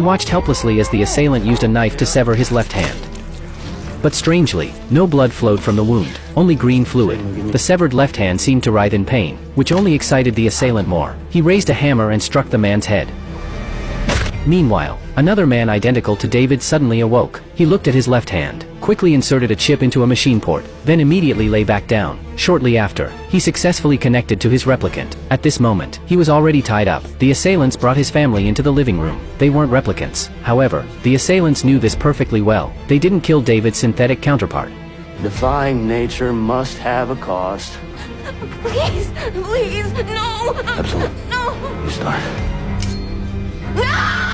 He watched helplessly as the assailant used a knife to sever his left hand. But strangely, no blood flowed from the wound, only green fluid. The severed left hand seemed to writhe in pain, which only excited the assailant more. He raised a hammer and struck the man's head. Meanwhile, another man identical to David suddenly awoke. He looked at his left hand, quickly inserted a chip into a machine port, then immediately lay back down. Shortly after, he successfully connected to his replicant. At this moment, he was already tied up. The assailants brought his family into the living room. They weren't replicants. However, the assailants knew this perfectly well. They didn't kill David's synthetic counterpart. Defying nature must have a cost. Please, please, no! Absolutely. No! You start.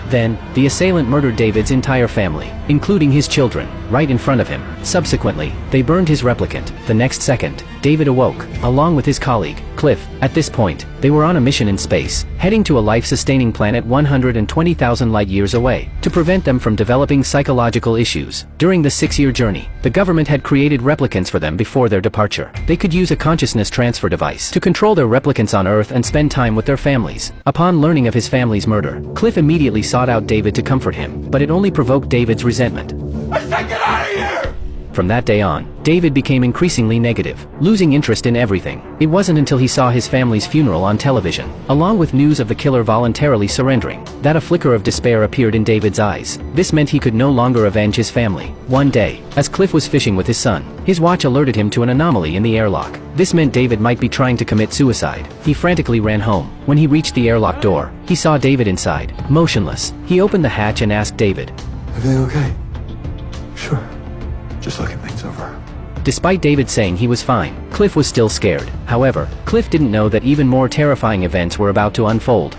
Then, the assailant murdered David's entire family, including his children, right in front of him. Subsequently, they burned his replicant. The next second, David awoke, along with his colleague, Cliff. At this point, they were on a mission in space, heading to a life-sustaining planet 120,000 light-years away, to prevent them from developing psychological issues. During the 6-year journey, the government had created replicants for them before their departure. They could use a consciousness transfer device to control their replicants on Earth and spend time with their families. Upon learning of his family's murder, Cliff immediately sought out David to comfort him, but it only provoked David's resentment. I said get out of here! From that day on, David became increasingly negative, losing interest in everything. It wasn't until he saw his family's funeral on television, along with news of the killer voluntarily surrendering, that a flicker of despair appeared in David's eyes. This meant he could no longer avenge his family. One day, as Cliff was fishing with his son, his watch alerted him to an anomaly in the airlock. This meant David might be trying to commit suicide. He frantically ran home. When he reached the airlock door, he saw David inside, motionless. He opened the hatch and asked David, "Everything okay?" "Sure. Just looking things over." Despite David saying he was fine, Cliff was still scared. However, Cliff didn't know that even more terrifying events were about to unfold.